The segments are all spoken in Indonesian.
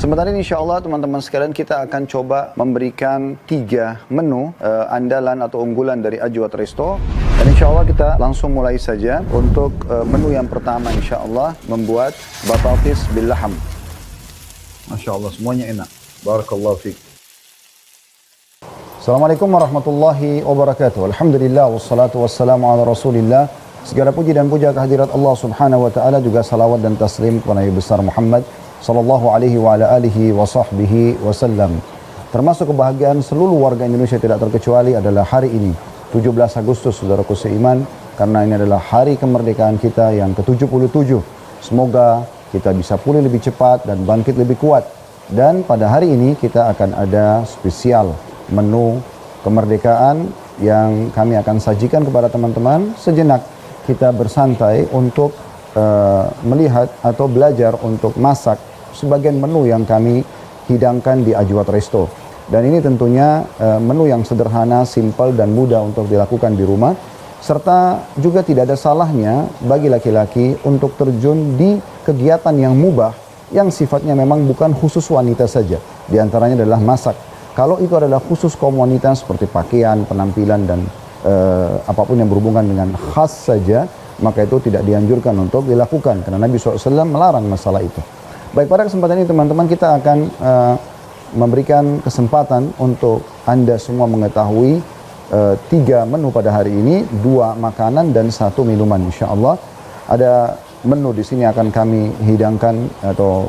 Sementara ini insya Allah teman-teman sekalian kita akan coba memberikan 3 menu andalan atau unggulan dari Ajwa Resto. Dan insya Allah kita langsung mulai saja untuk menu yang pertama insya Allah membuat batatis bil laham. Masya Allah semuanya enak. Barakallahu fiik. Assalamualaikum warahmatullahi wabarakatuh. Alhamdulillah wassalatu wassalamu ala rasulillah. Segala puji dan puja kehadirat Allah subhanahu wa ta'ala, juga salawat dan taslim kepada Nabi besar Muhammad sallallahu alaihi wa ala alihi wa sahbihi wasallam. Termasuk kebahagiaan seluruh warga Indonesia tidak terkecuali adalah hari ini 17 Agustus saudaraku seiman, karena ini adalah hari kemerdekaan kita yang ke-77. Semoga kita bisa pulih lebih cepat dan bangkit lebih kuat. Dan pada hari ini kita akan ada spesial menu kemerdekaan yang kami akan sajikan kepada teman-teman. Sejenak kita bersantai untuk melihat atau belajar untuk masak sebagian menu yang kami hidangkan di Ajwa Resto. Dan ini tentunya menu yang sederhana, simpel dan mudah untuk dilakukan di rumah. Serta juga tidak ada salahnya bagi laki-laki untuk terjun di kegiatan yang mubah, yang sifatnya memang bukan khusus wanita saja. Di antaranya adalah masak. Kalau itu adalah khusus kaum wanita seperti pakaian, penampilan dan apapun yang berhubungan dengan khas saja, maka itu tidak dianjurkan untuk dilakukan, karena Nabi SAW melarang masalah itu. Baik, pada kesempatan ini teman-teman kita akan memberikan kesempatan untuk Anda semua mengetahui 3 menu pada hari ini, 2 makanan dan 1 minuman insyaallah. Ada menu di sini akan kami hidangkan atau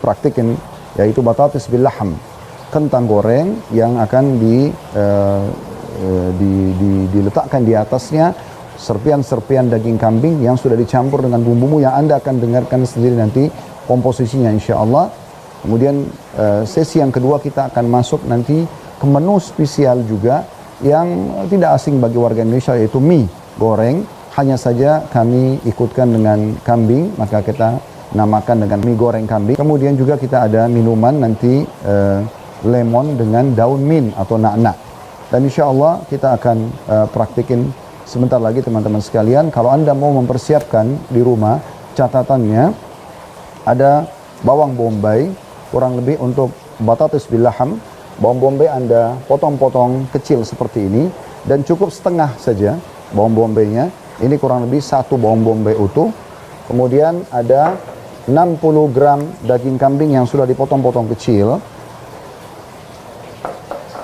praktikin, yaitu batatis bil laham, kentang goreng yang akan diletakkan di atasnya serpian-serpian daging kambing yang sudah dicampur dengan bumbu yang Anda akan dengarkan sendiri nanti komposisinya insya Allah. Kemudian sesi yang kedua kita akan masuk nanti ke menu spesial juga yang tidak asing bagi warga Indonesia, yaitu mie goreng. Hanya saja kami ikutkan dengan kambing, maka kita namakan dengan mie goreng kambing. Kemudian juga kita ada minuman nanti lemon dengan daun mint atau na'na'. Dan insya Allah kita akan praktikin sebentar lagi teman-teman sekalian. Kalau Anda mau mempersiapkan di rumah, catatannya ada bawang bombay, kurang lebih untuk batatis bil laham. Bawang bombay Anda potong-potong kecil seperti ini, dan cukup setengah saja bawang bombaynya. Ini kurang lebih 1 bawang bombay utuh. Kemudian ada 60 gram daging kambing yang sudah dipotong-potong kecil.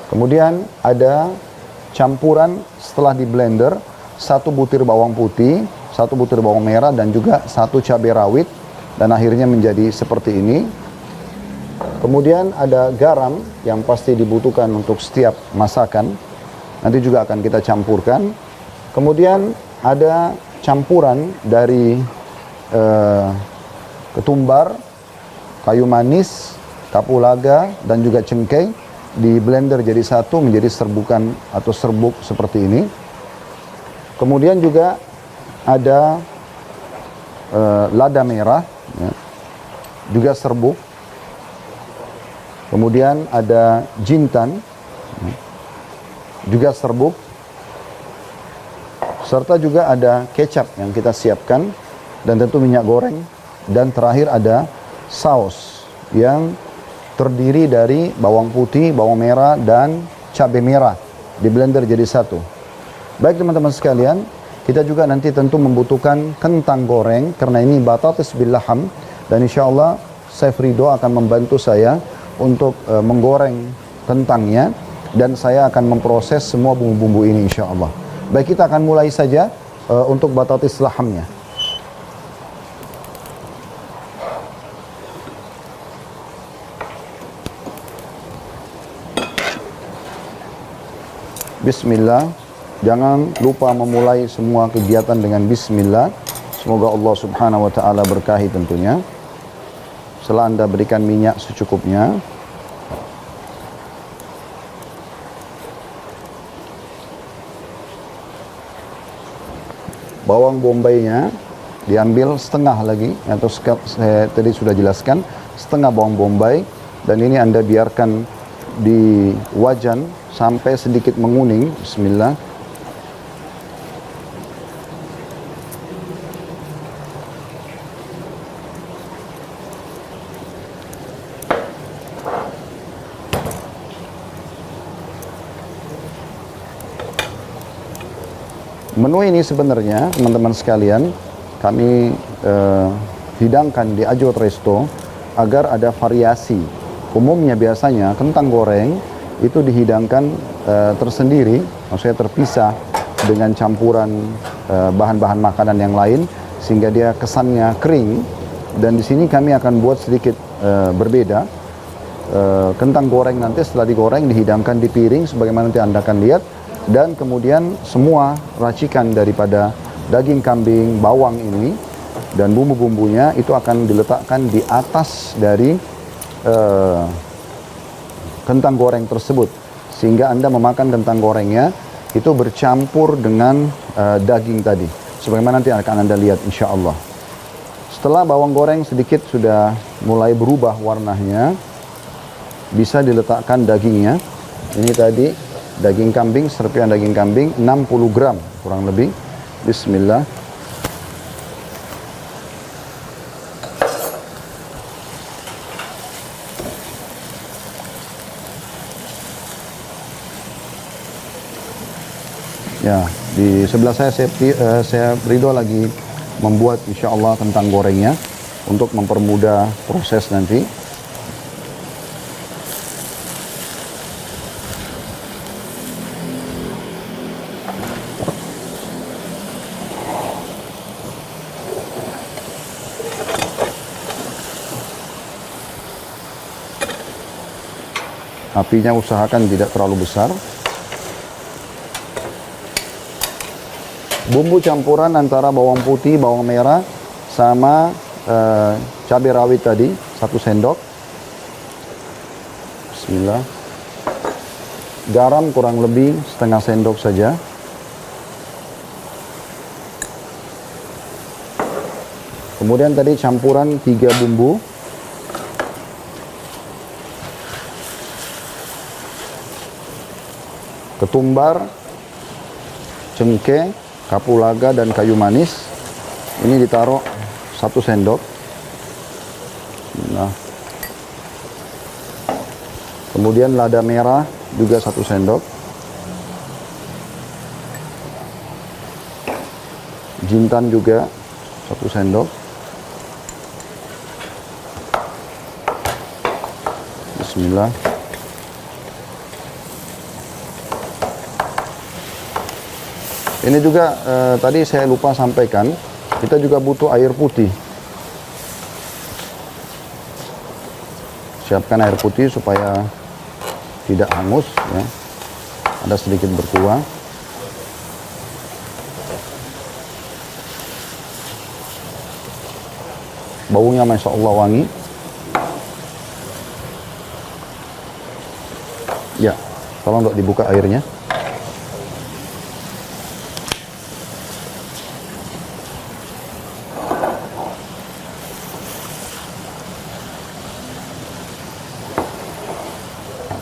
Kemudian ada campuran setelah di blender 1 butir bawang putih, 1 butir bawang merah dan juga 1 cabai rawit, dan akhirnya menjadi seperti ini. Kemudian ada garam yang pasti dibutuhkan untuk setiap masakan, nanti juga akan kita campurkan. Kemudian ada campuran dari ketumbar, kayu manis, kapulaga dan juga cengkeh, di blender jadi satu menjadi serbukan atau serbuk seperti ini. Kemudian juga ada lada merah, ya, juga serbuk. Kemudian ada jintan, ya, juga serbuk. Serta juga ada kecap yang kita siapkan, dan tentu minyak goreng. Dan terakhir ada saus yang terdiri dari bawang putih, bawang merah, dan cabai merah di blender jadi satu. Baik teman-teman sekalian, kita juga nanti tentu membutuhkan kentang goreng, karena ini batatis bil laham. Dan insya Allah Chef Ridho akan membantu saya untuk menggoreng kentangnya, dan saya akan memproses semua bumbu-bumbu ini insya Allah. Baik, kita akan mulai saja untuk batatis lahamnya. Bismillah. Jangan lupa memulai semua kegiatan dengan bismillah. Semoga Allah subhanahu wa ta'ala berkahi tentunya. Setelah Anda berikan minyak secukupnya. Bawang bombaynya diambil setengah lagi, atau saya tadi sudah jelaskan, setengah bawang bombay. Dan ini Anda biarkan di wajan sampai sedikit menguning. Bismillah. Menu ini sebenarnya teman-teman sekalian kami hidangkan di Ajot Resto agar ada variasi. Umumnya biasanya kentang goreng itu dihidangkan tersendiri, maksudnya terpisah dengan campuran bahan-bahan makanan yang lain sehingga dia kesannya kering. Dan di sini kami akan buat sedikit berbeda. Kentang goreng nanti setelah digoreng dihidangkan di piring sebagaimana nanti Anda akan lihat, dan kemudian semua racikan daripada daging kambing, bawang ini dan bumbu-bumbunya itu akan diletakkan di atas dari kentang goreng tersebut, sehingga Anda memakan kentang gorengnya itu bercampur dengan daging tadi sebagaimana nanti akan Anda lihat insya Allah. Setelah bawang goreng sedikit sudah mulai berubah warnanya, bisa diletakkan dagingnya. Ini tadi daging kambing, serpihan daging kambing 60 gram kurang lebih. Bismillah. Ya, di sebelah saya Ridho lagi membuat insya Allah kentang gorengnya untuk mempermudah proses nanti. Apinya usahakan tidak terlalu besar. Bumbu campuran antara bawang putih, bawang merah, sama cabai rawit tadi, 1 sendok. Bismillah. Garam kurang lebih setengah sendok saja. Kemudian tadi campuran 3 bumbu. Ketumbar, cengkeh, kapulaga dan kayu manis. Ini ditaruh 1 sendok. Nah. Kemudian lada merah juga 1 sendok. Jintan juga 1 sendok. Bismillah. Ini juga tadi saya lupa sampaikan, kita juga butuh air putih. Siapkan air putih supaya tidak hangus, ya. Ada sedikit berkuah. Baunya Masya Allah wangi. Ya, tolong dok dibuka airnya.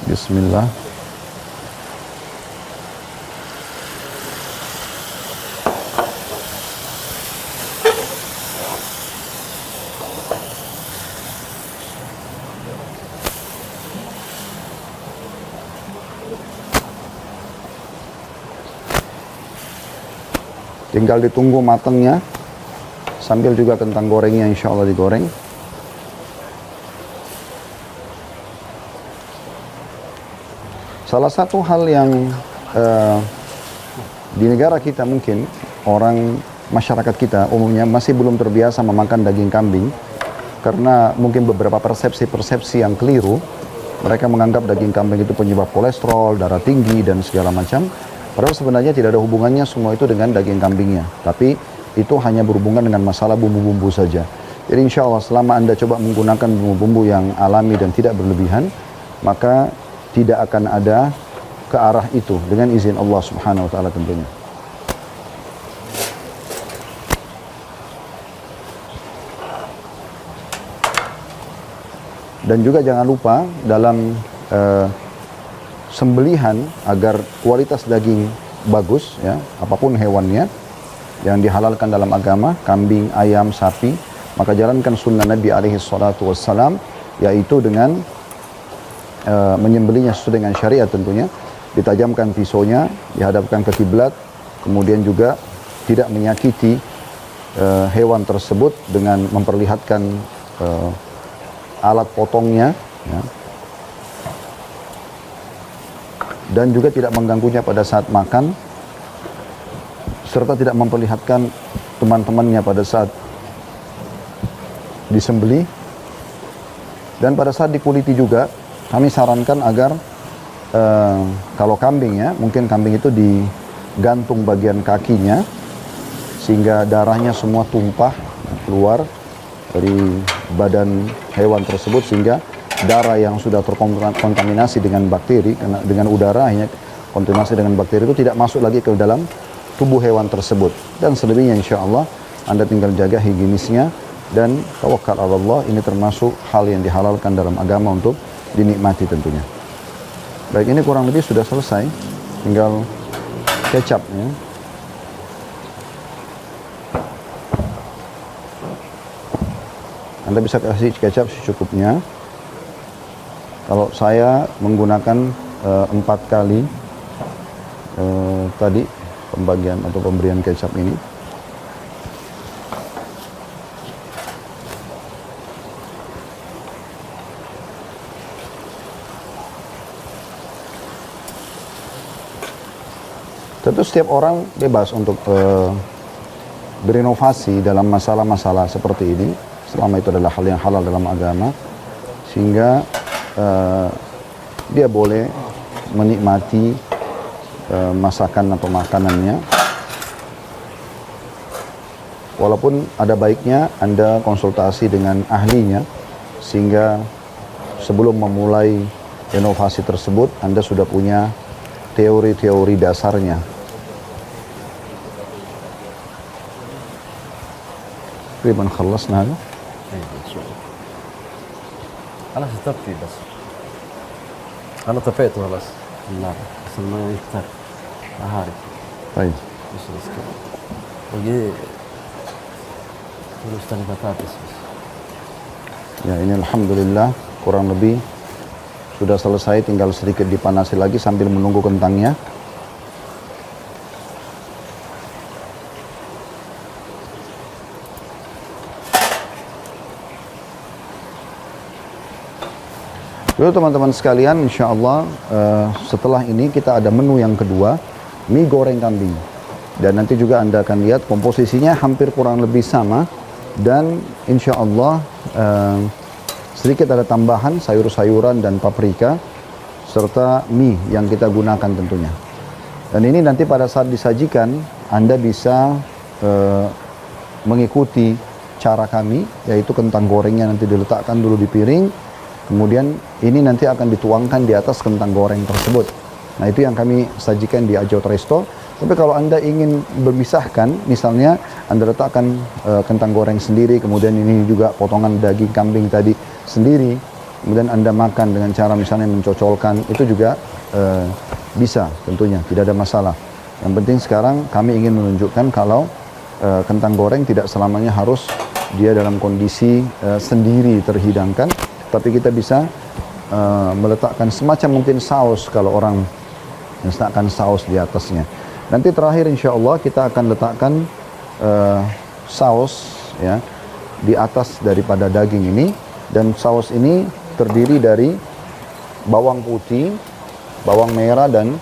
Bismillah. Tinggal ditunggu matangnya, sambil juga kentang gorengnya insya Allah digoreng. Salah satu hal yang di negara kita mungkin orang masyarakat kita umumnya masih belum terbiasa memakan daging kambing, karena mungkin beberapa persepsi-persepsi yang keliru. Mereka menganggap daging kambing itu penyebab kolesterol, darah tinggi dan segala macam. Padahal sebenarnya tidak ada hubungannya semua itu dengan daging kambingnya. Tapi itu hanya berhubungan dengan masalah bumbu-bumbu saja. Jadi insya Allah selama Anda coba menggunakan bumbu-bumbu yang alami dan tidak berlebihan, maka tidak akan ada ke arah itu dengan izin Allah Subhanahu wa taala tentunya. Dan juga jangan lupa dalam sembelihan agar kualitas daging bagus, ya, apapun hewannya yang dihalalkan dalam agama, kambing, ayam, sapi, maka jalankan sunnah Nabi alaihi salatu wassalam, yaitu dengan menyembelihnya sesuai dengan syariat tentunya. Ditajamkan pisaunya, dihadapkan ke kiblat, kemudian juga tidak menyakiti hewan tersebut dengan memperlihatkan alat potongnya, ya. Dan juga tidak mengganggunya pada saat makan, serta tidak memperlihatkan teman-temannya pada saat disembelih. Dan pada saat dikuliti juga, kami sarankan agar kalau kambing ya, mungkin kambing itu digantung bagian kakinya, sehingga darahnya semua tumpah keluar dari badan hewan tersebut, sehingga darah yang sudah terkontaminasi dengan bakteri, dengan udara, akhirnya kontaminasi dengan bakteri itu tidak masuk lagi ke dalam tubuh hewan tersebut. Dan selebihnya insya Allah Anda tinggal jaga higienisnya dan tawakal Allah. Ini termasuk hal yang dihalalkan dalam agama untuk dinikmati tentunya. Baik, ini kurang lebih sudah selesai, tinggal kecap ya. Anda bisa kasih kecap secukupnya. Kalau saya menggunakan 4 kali tadi pembagian atau pemberian kecap ini. Tentu setiap orang bebas untuk berinovasi dalam masalah-masalah seperti ini, selama itu adalah hal yang halal dalam agama, sehingga dia boleh menikmati masakan atau makanannya. Walaupun ada baiknya Anda konsultasi dengan ahlinya, sehingga sebelum memulai inovasi tersebut Anda sudah punya teori-teori dasarnya. تقريبا خلصنا هذا. خلاص تطفي بس. انا طفيته خلاص. لا بس الماء يكتر عارف. طيب مش مشكلة. وجي terus tadi batatas. Ya, ini alhamdulillah kurang lebih sudah selesai, tinggal sedikit dipanasi lagi sambil menunggu kentangnya. Lalu teman-teman sekalian, insya Allah setelah ini kita ada menu yang kedua, mie goreng kambing. Dan nanti juga Anda akan lihat komposisinya hampir kurang lebih sama. Dan insya Allah sedikit ada tambahan sayur-sayuran dan paprika, serta mie yang kita gunakan tentunya. Dan ini nanti pada saat disajikan, Anda bisa mengikuti cara kami, yaitu kentang gorengnya nanti diletakkan dulu di piring. Kemudian ini nanti akan dituangkan di atas kentang goreng tersebut. Nah, itu yang kami sajikan di Ajot Resto. Tapi kalau Anda ingin bermisahkan, misalnya Anda letakkan kentang goreng sendiri, kemudian ini juga potongan daging kambing tadi sendiri, kemudian Anda makan dengan cara misalnya mencocolkan, itu juga bisa tentunya, tidak ada masalah. Yang penting sekarang kami ingin menunjukkan kalau kentang goreng tidak selamanya harus dia dalam kondisi sendiri terhidangkan, tapi kita bisa meletakkan semacam mungkin saus kalau orang meletakkan saus di atasnya. Nanti terakhir insya Allah kita akan letakkan saus ya di atas daripada daging ini, dan saus ini terdiri dari bawang putih, bawang merah dan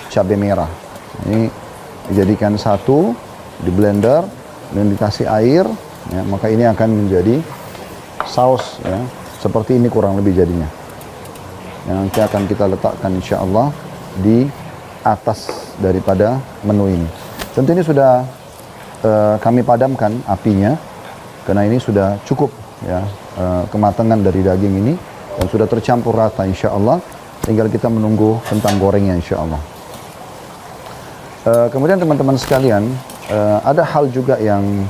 cabai merah. Ini dijadikan satu, di blender dan dikasih air, ya, maka ini akan menjadi saus ya. Seperti ini kurang lebih jadinya. Yang nanti akan kita letakkan insya Allah di atas daripada menu ini. Tentu ini sudah kami padamkan apinya, karena ini sudah cukup ya kematangan dari daging ini, dan sudah tercampur rata insya Allah. Tinggal kita menunggu kentang gorengnya insya Allah. Kemudian teman-teman sekalian, ada hal juga yang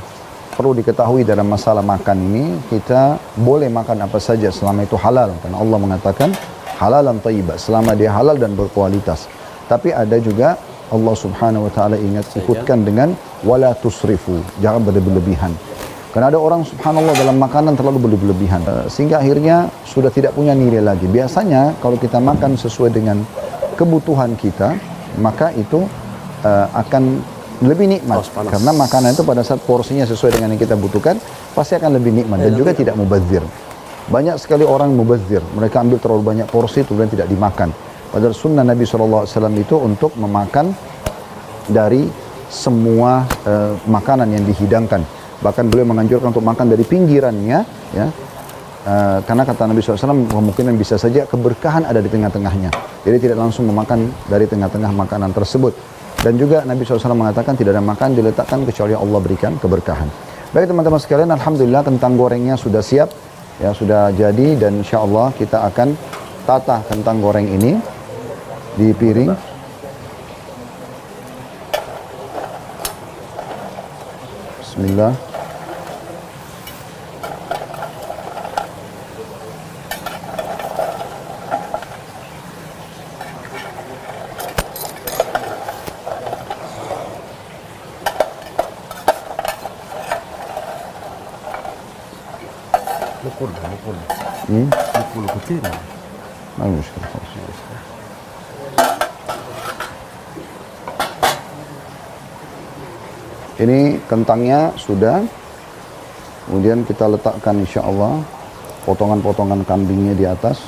perlu diketahui dalam masalah makan ini. Kita boleh makan apa saja selama itu halal, karena Allah mengatakan halalan thayyibah, selama dia halal dan berkualitas. Tapi ada juga Allah Subhanahu wa taala ikutkan dengan wala tusrifu, jangan berlebihan. Karena ada orang subhanallah dalam makanan terlalu berlebihan, sehingga akhirnya sudah tidak punya nilai lagi. Biasanya kalau kita makan sesuai dengan kebutuhan kita, maka itu akan lebih nikmat. Panas. Karena makanan itu pada saat porsinya sesuai dengan yang kita butuhkan, pasti akan lebih nikmat dan juga tidak mubazir. Banyak sekali orang mubazir, mereka ambil terlalu banyak porsi kemudian tidak dimakan. Padahal sunnah Nabi SAW itu untuk memakan dari semua makanan yang dihidangkan. Bahkan beliau menganjurkan untuk makan dari pinggirannya, ya. Karena kata Nabi SAW kemungkinan bisa saja keberkahan ada di tengah-tengahnya. Jadi tidak langsung memakan dari tengah-tengah makanan tersebut. Dan juga Nabi SAW mengatakan tidak ada makan diletakkan kecuali Allah berikan keberkahan. Baik teman-teman sekalian, alhamdulillah kentang gorengnya sudah siap, ya sudah jadi, dan insya Allah kita akan tata kentang goreng ini di piring. Bismillah. Mukul. Hmm? Mukul kecil. Bagus. Ini kentangnya sudah. Kemudian kita letakkan insya Allah potongan-potongan kambingnya di atas.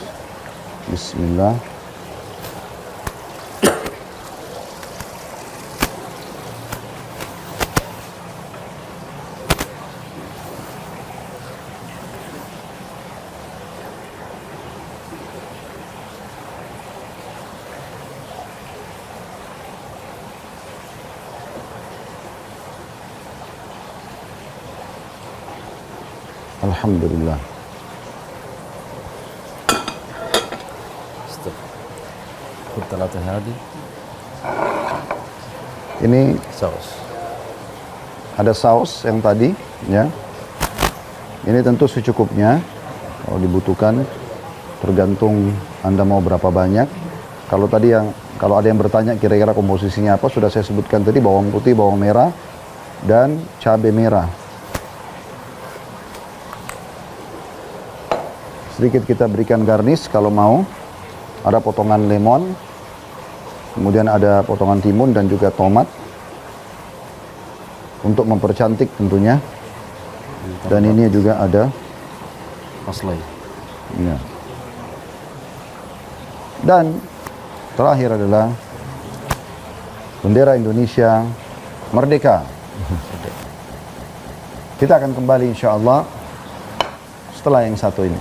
Bismillah. Alhamdulillah. خذ ثلاثة هذه. Ini saus. ada saus yang tadi, ya. Ini tentu secukupnya. Kalau dibutuhkan, tergantung Anda mau berapa banyak. Kalau ada yang bertanya kira-kira komposisinya apa, sudah saya sebutkan tadi, bawang putih, bawang merah, dan cabai merah. Sedikit kita berikan garnish kalau mau. Ada potongan lemon, kemudian ada potongan timun dan juga tomat untuk mempercantik tentunya. Dan ini juga ada Parsley. ya. Dan terakhir adalah bendera Indonesia merdeka. Kita akan kembali insya Allah setelah yang satu ini.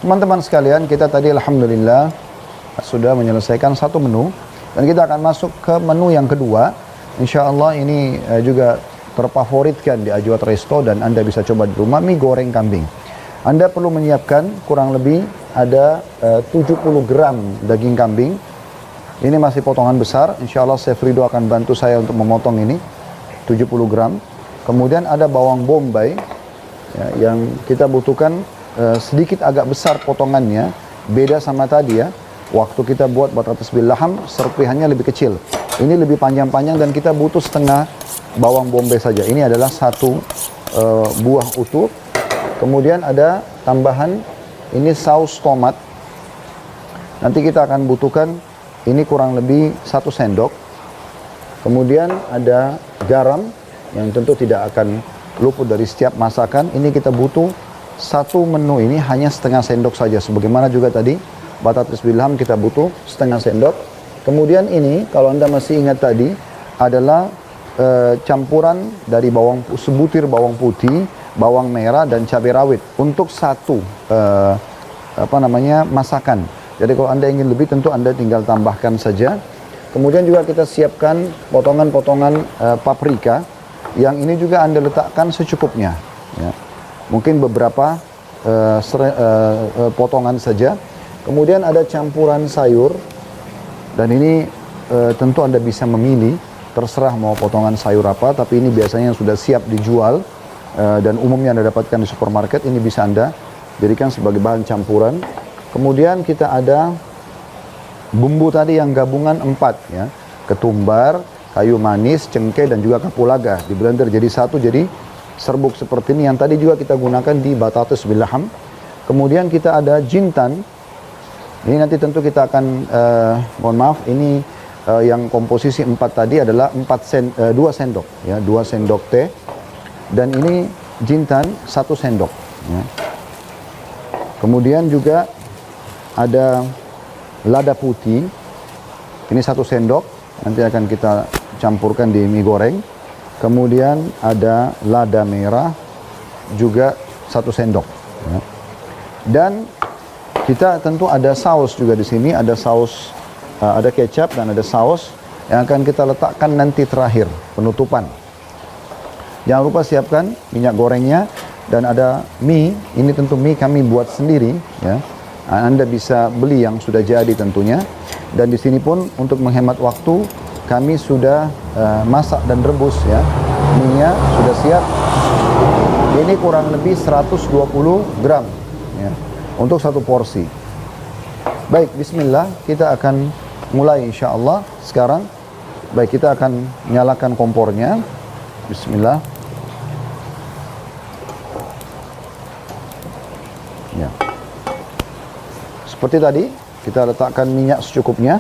Teman-teman sekalian, kita tadi alhamdulillah sudah menyelesaikan satu menu dan kita akan masuk ke menu yang kedua. Insya Allah ini juga terfavoritkan di Ajwad Resto dan Anda bisa coba di rumah, mie goreng kambing. Anda perlu menyiapkan kurang lebih ada 70 gram daging kambing. Ini masih potongan besar, insya Allah Chef Rido akan bantu saya untuk memotong ini 70 gram. Kemudian ada bawang bombay ya, yang kita butuhkan sedikit agak besar potongannya, beda sama tadi ya. Waktu kita buat batatas bil laham, serpihannya lebih kecil. Ini lebih panjang-panjang dan kita butuh setengah bawang bombay saja. Ini adalah satu buah utuh. Kemudian ada tambahan, ini saus tomat. Nanti kita akan butuhkan ini kurang lebih 1 sendok. Kemudian ada garam yang tentu tidak akan luput dari setiap masakan. Ini kita butuh satu menu ini hanya setengah sendok saja. Sebagaimana juga tadi batatas bil laham kita butuh setengah sendok. Kemudian ini kalau Anda masih ingat tadi adalah campuran dari sebutir bawang putih, bawang merah dan cabai rawit untuk satu masakan. Jadi kalau Anda ingin lebih tentu Anda tinggal tambahkan saja. Kemudian juga kita siapkan potongan-potongan paprika. Yang ini juga Anda letakkan secukupnya. Ya. Mungkin beberapa potongan saja. Kemudian ada campuran sayur. Dan ini tentu Anda bisa memilih. Terserah mau potongan sayur apa. Tapi ini biasanya yang sudah siap dijual. Dan umumnya Anda dapatkan di supermarket. Ini bisa Anda jadikan sebagai bahan campuran. Kemudian kita ada bumbu tadi yang gabungan 4 ya. Ketumbar, kayu manis, cengkeh dan juga kapulaga. Di blender jadi satu, jadi serbuk seperti ini. Yang tadi juga kita gunakan di batates bilaham. Kemudian kita ada jintan. Ini nanti tentu kita akan, mohon maaf, ini yang komposisi 4 tadi adalah 2 sendok. Ya, 2 sendok teh. Dan ini jintan 1 sendok. Ya. Kemudian juga ada lada putih, ini 1 sendok, nanti akan kita campurkan di mie goreng. Kemudian ada lada merah, juga 1 sendok. Ya. Dan kita tentu ada saus juga di sini, ada saus, ada kecap dan ada saus yang akan kita letakkan nanti terakhir, penutupan. Jangan lupa siapkan minyak gorengnya dan ada mie, ini tentu mie kami buat sendiri, ya. Anda bisa beli yang sudah jadi tentunya. Dan di sini pun untuk menghemat waktu, kami sudah masak dan rebus ya. Mie-nya sudah siap. Ini kurang lebih 120 gram ya, untuk 1 porsi. Baik, bismillah, kita akan mulai insya Allah sekarang. Baik, kita akan nyalakan kompornya. Bismillah. Ya. Seperti tadi, kita letakkan minyak secukupnya.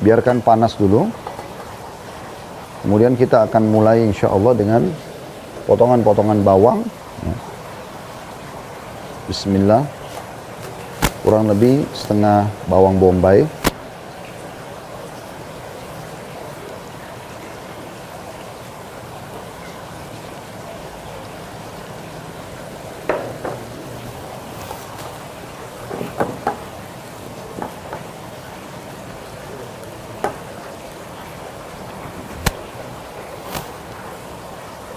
Biarkan panas dulu. Kemudian kita akan mulai insya Allah dengan potongan-potongan bawang. Bismillah. Kurang lebih setengah bawang bombay.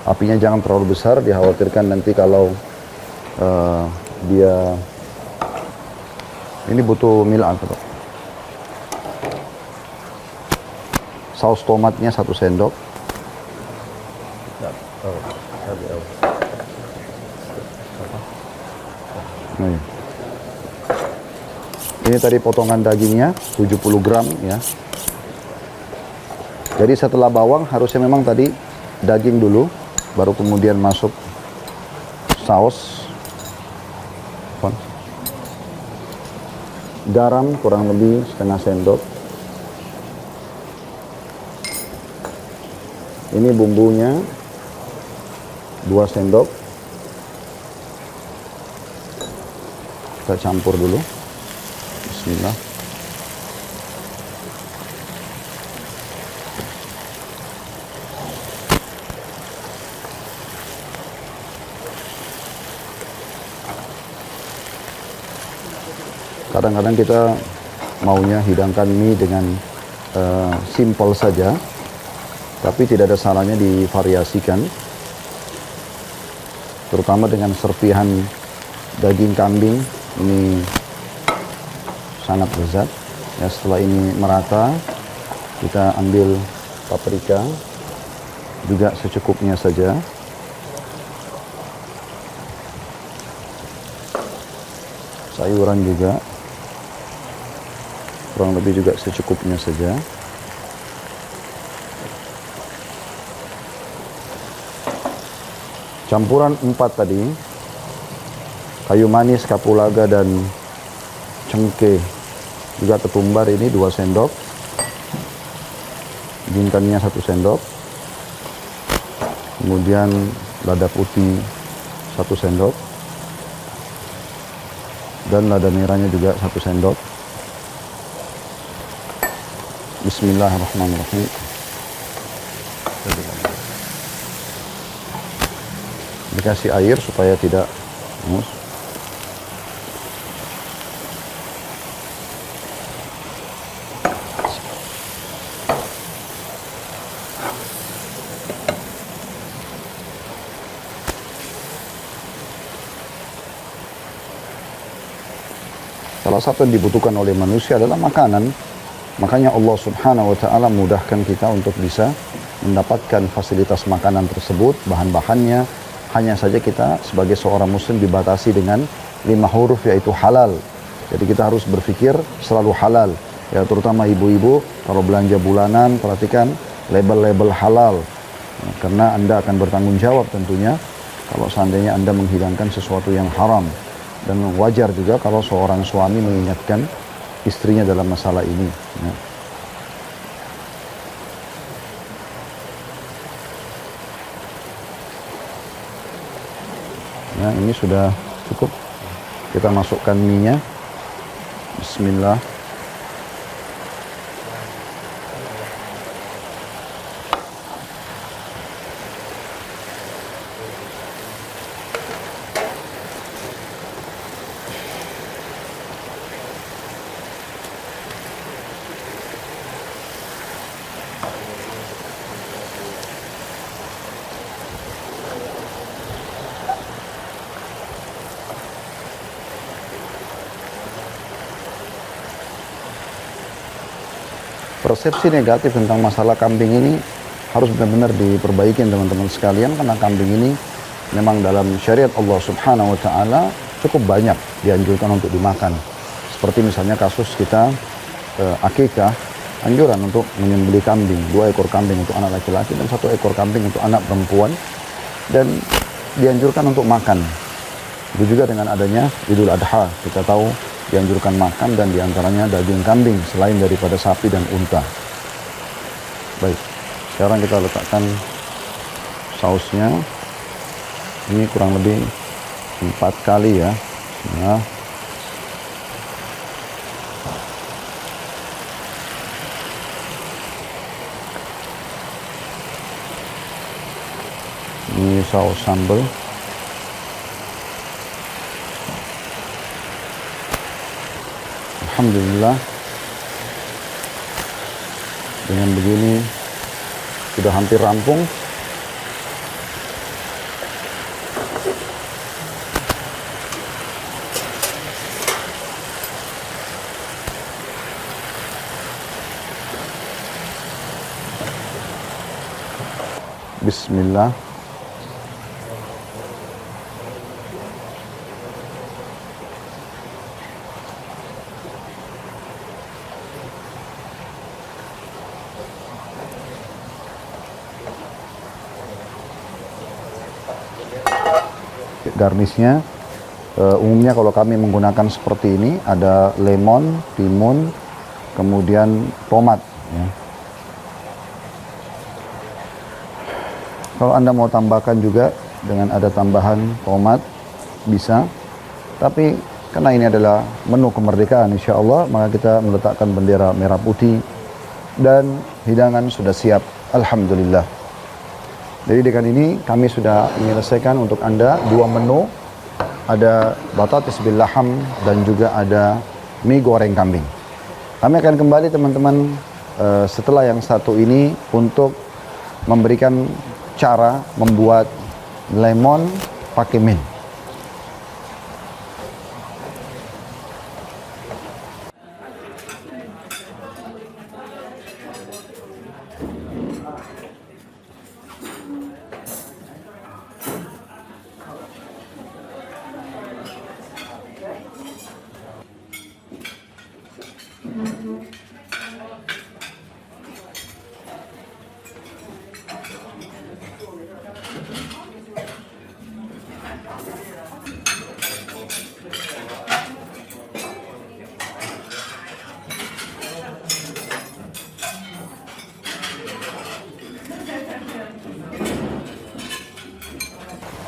Apinya jangan terlalu besar, dikhawatirkan nanti kalau dia ini butuh milan atau saus tomatnya 1 sendok. Nah, ini tadi potongan dagingnya 70 gram ya. Jadi setelah bawang harusnya memang tadi daging dulu, baru kemudian masuk saus. Garam kurang lebih setengah sendok. Ini bumbunya 2 sendok. Kita campur dulu. Bismillah. Kadang-kadang kita maunya hidangkan mie dengan simple saja, tapi tidak ada salahnya divariasikan, terutama dengan serpihan daging kambing. Ini sangat lezat ya. Setelah ini merata, kita ambil paprika juga secukupnya saja. Sayuran juga kurang lebih juga secukupnya saja. Campuran 4 tadi, kayu manis, kapulaga dan cengkeh, juga ketumbar ini 2 sendok, jintannya 1 sendok, kemudian lada putih 1 sendok, dan lada merahnya juga 1 sendok. Bismillahirrahmanirrahim. Dikasih air supaya tidak hangus. Salah satu yang dibutuhkan oleh manusia adalah makanan. Makanya Allah Subhanahu wa Ta'ala mudahkan kita untuk bisa mendapatkan fasilitas makanan tersebut, bahan-bahannya. Hanya saja kita sebagai seorang muslim dibatasi dengan 5 huruf, yaitu halal. Jadi kita harus berpikir selalu halal. Ya, terutama ibu-ibu kalau belanja bulanan, perhatikan label-label halal. Ya, karena Anda akan bertanggung jawab tentunya kalau seandainya Anda menghidangkan sesuatu yang haram. Dan wajar juga kalau seorang suami mengingatkan istrinya dalam masalah ini. Ya. Ya, ini sudah cukup. Kita masukkan mie-nya. Bismillah. Persepsi negatif tentang masalah kambing ini harus benar-benar diperbaiki teman-teman sekalian, karena kambing ini memang dalam syariat Allah Subhanahu wa Ta'ala cukup banyak dianjurkan untuk dimakan. Seperti misalnya kasus kita akikah, anjuran untuk menyembelih kambing, 2 ekor kambing untuk anak laki-laki dan 1 ekor kambing untuk anak perempuan, dan dianjurkan untuk makan. Itu juga dengan adanya Idul Adha, kita tahu dianjurkan makan, dan diantaranya daging kambing selain daripada sapi dan unta. Baik, sekarang kita letakkan sausnya. Ini kurang lebih 4 kali ya. Nah, ini saus sambal. Alhamdulillah, dengan begini sudah hampir rampung. Bismillah. Garnisnya umumnya kalau kami menggunakan seperti ini, ada lemon, timun, kemudian tomat ya. Kalau Anda mau tambahkan juga dengan ada tambahan tomat bisa, tapi karena ini adalah menu kemerdekaan insya Allah, maka kita meletakkan bendera merah putih dan hidangan sudah siap. Alhamdulillah. Jadi dengan ini kami sudah menyelesaikan untuk Anda 2 menu. Ada batatis bil laham dan juga ada mie goreng kambing. Kami akan kembali teman-teman setelah yang satu ini untuk memberikan cara membuat lemon pakai mint.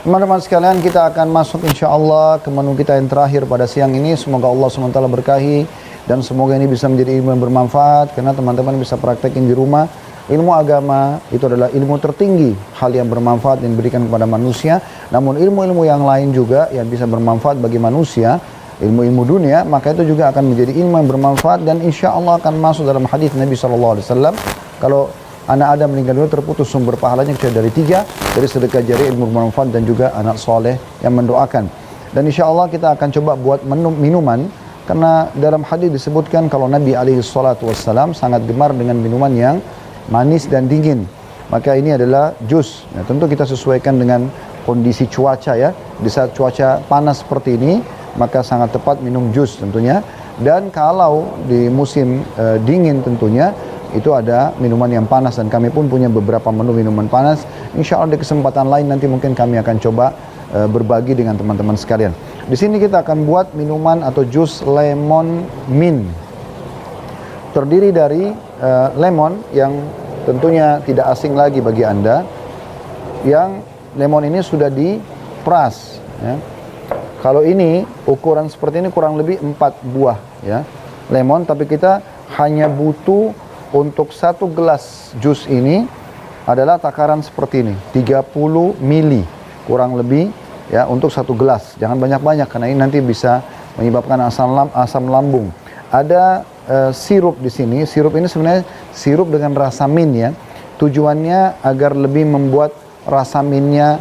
Teman-teman sekalian, kita akan masuk insya Allah ke menu kita yang terakhir pada siang ini. Semoga Allah SWT berkahi dan semoga ini bisa menjadi ilmu yang bermanfaat, karena teman-teman bisa praktekin di rumah. Ilmu agama itu adalah ilmu tertinggi, hal yang bermanfaat yang diberikan kepada manusia. Namun ilmu-ilmu yang lain juga yang bisa bermanfaat bagi manusia, ilmu-ilmu dunia, maka itu juga akan menjadi ilmu yang bermanfaat dan insya Allah akan masuk dalam hadis Nabi SAW. Kalau anak Adam meninggal dunia terputus sumber pahalanya kecuali dari 3, dari sedekah jariah, ilmu bermanfaat dan juga anak soleh yang mendoakan. Dan insya Allah kita akan coba buat minuman Karena dalam hadis disebutkan kalau Nabi SAW sangat gemar dengan minuman yang manis dan dingin. Maka ini adalah jus. Nah, tentu kita sesuaikan dengan kondisi cuaca ya. Di saat cuaca panas seperti ini, maka sangat tepat minum jus tentunya. Dan kalau di musim dingin tentunya, itu ada minuman yang panas. Dan kami pun punya beberapa menu minuman panas. Insya Allah di kesempatan lain nanti mungkin kami akan coba berbagi dengan teman-teman sekalian. Di sini kita akan buat minuman atau jus lemon mint. Terdiri dari lemon yang tentunya tidak asing lagi bagi Anda, yang lemon ini sudah diperas ya. Kalau ini ukuran seperti ini kurang lebih 4 buah ya lemon, tapi kita hanya butuh untuk 1 gelas jus ini adalah takaran seperti ini, 30 mili kurang lebih ya untuk 1 gelas. Jangan banyak-banyak karena ini nanti bisa menyebabkan asam lambung. Ada sirup di sini. Sirup ini sebenarnya sirup dengan rasa mint ya. Tujuannya agar lebih membuat rasa mintnya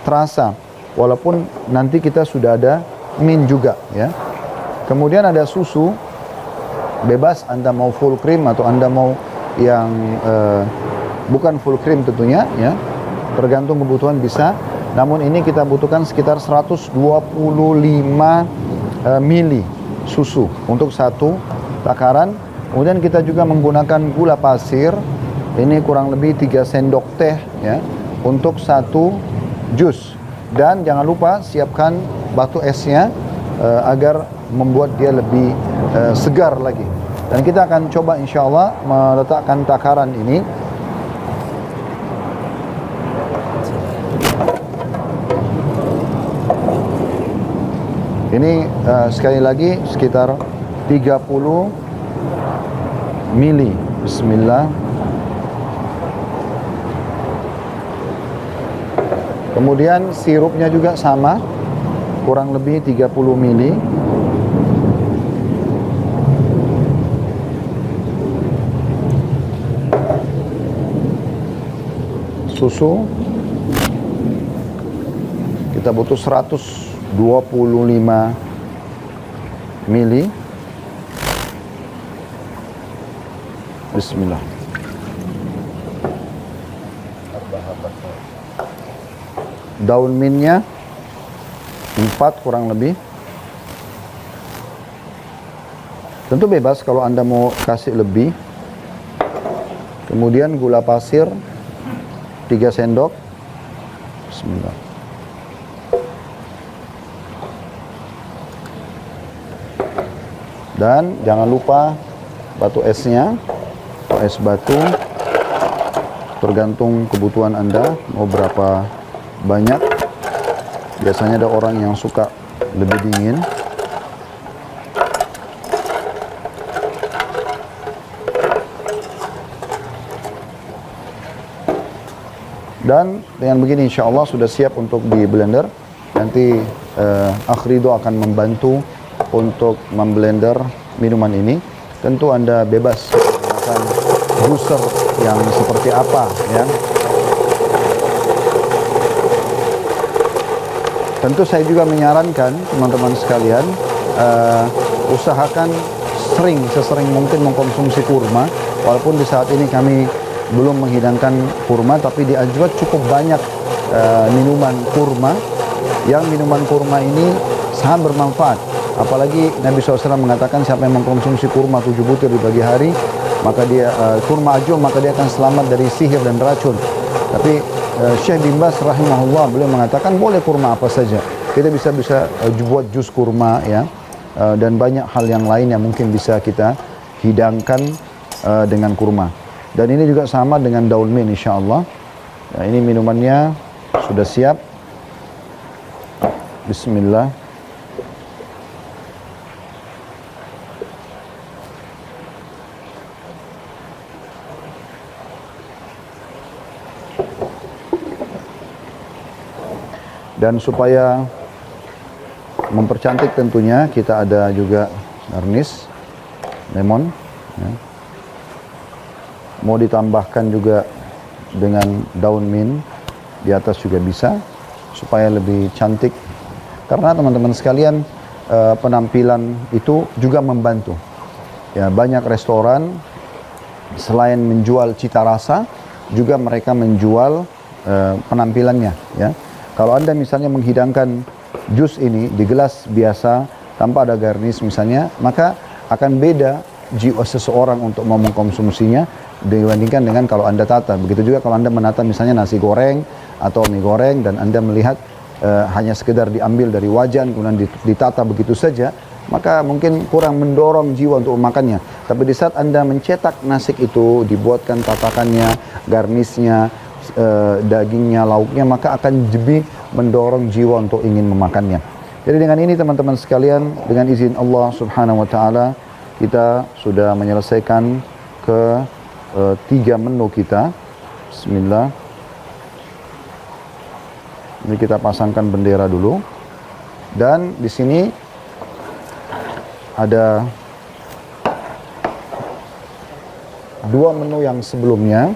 terasa. Walaupun nanti kita sudah ada mint juga ya. Kemudian ada susu. Bebas Anda mau full cream atau Anda mau yang bukan full cream tentunya ya. Tergantung kebutuhan bisa. Namun ini kita butuhkan sekitar 125 mili susu untuk 1 takaran. Kemudian kita juga menggunakan gula pasir. Ini kurang lebih 3 sendok teh ya untuk 1 jus. Dan jangan lupa siapkan batu esnya agar membuat dia lebih segar lagi. Dan kita akan coba insya Allah meletakkan takaran ini. Ini sekali lagi sekitar 30 mili. Bismillah. Kemudian sirupnya juga sama, kurang lebih 30 mili. Susu kita butuh 125 mili. Bismillah. Daun mintnya 4 kurang lebih. Tentu bebas kalau Anda mau kasih lebih. Kemudian gula pasir 3 sendok. Bismillah. Dan jangan lupa batu esnya, es batu, tergantung kebutuhan Anda mau berapa banyak. Biasanya ada orang yang suka lebih dingin. Dan dengan begini insya Allah sudah siap untuk di blender. Nanti Akhrido akan membantu untuk memblender minuman ini. Tentu Anda bebas menggunakan juicer yang seperti apa ya. Tentu saya juga menyarankan teman-teman sekalian usahakan sesering mungkin mengkonsumsi kurma. Walaupun di saat ini kami belum menghidangkan kurma, tapi di Ajwad cukup banyak minuman kurma. Yang minuman kurma ini sangat bermanfaat. Apalagi Nabi SAW mengatakan siapa yang mengkonsumsi kurma 7 butir di pagi hari, maka dia kurma ajwa, maka dia akan selamat dari sihir dan racun. Tapi Syekh bin Baz rahimahullah beliau mengatakan boleh kurma apa saja. Kita bisa buat jus kurma ya, dan banyak hal yang lain yang mungkin bisa kita hidangkan dengan kurma. Dan ini juga sama dengan daun mint insyaallah. Nah, ini minumannya sudah siap. Bismillah. Dan supaya mempercantik tentunya kita ada juga garnish lemon ya. Mau ditambahkan juga dengan daun mint di atas juga bisa supaya lebih cantik. Karena teman-teman sekalian penampilan itu juga membantu. Ya, banyak restoran selain menjual cita rasa, juga mereka menjual penampilannya. Ya, kalau Anda misalnya menghidangkan jus ini di gelas biasa tanpa ada garnish misalnya, maka akan beda jiwa seseorang untuk mau mengkonsumsinya dibandingkan dengan kalau Anda tata. Begitu juga kalau Anda menata misalnya nasi goreng atau mie goreng dan Anda melihat hanya sekedar diambil dari wajan kemudian ditata begitu saja, maka mungkin kurang mendorong jiwa untuk memakannya. Tapi di saat Anda mencetak nasi itu, dibuatkan tatakannya, garnisnya, dagingnya, lauknya, maka akan lebih mendorong jiwa untuk ingin memakannya. Jadi dengan ini teman-teman sekalian, dengan izin Allah Subhanahu wa taala, kita sudah menyelesaikan ke 3 menu kita. Bismillah. Ini kita pasangkan bendera dulu. Dan di sini ada 2 menu yang sebelumnya.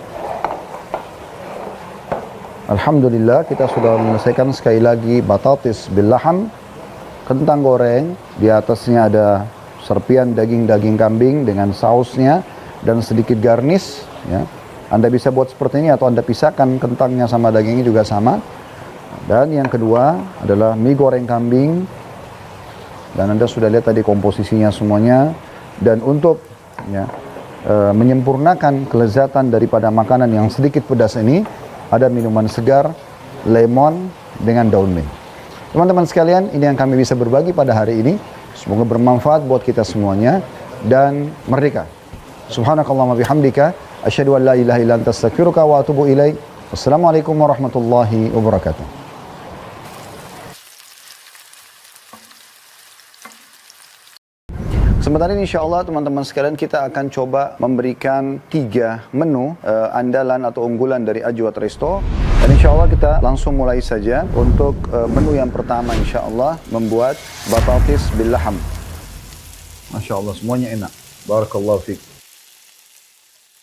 Alhamdulillah kita sudah menyelesaikan sekali lagi batatis bil laham, kentang goreng, di atasnya ada serpian daging kambing dengan sausnya dan sedikit garnish. Ya. Anda bisa buat seperti ini atau Anda pisahkan kentangnya sama dagingnya juga sama. Dan yang kedua adalah mie goreng kambing, dan Anda sudah lihat tadi komposisinya semuanya. Dan untuk ya, menyempurnakan kelezatan daripada makanan yang sedikit pedas ini, ada minuman segar, lemon dengan daun mint. Teman-teman sekalian, ini yang kami bisa berbagi pada hari ini. Semoga bermanfaat buat kita semuanya dan merdeka. Subhanakallahumma bihamdika, asyhadu an la ilaha illa anta astaghfiruka wa atubu ilaik. Wassalamualaikum warahmatullahi wabarakatuh. Sementara ini insya Allah teman-teman sekalian kita akan coba memberikan 3 menu andalan atau unggulan dari Ajwad Resto. Dan insya Allah kita langsung mulai saja untuk menu yang pertama insya Allah membuat batatis bil laham. Masya Allah semuanya enak. Barakallahu fiik.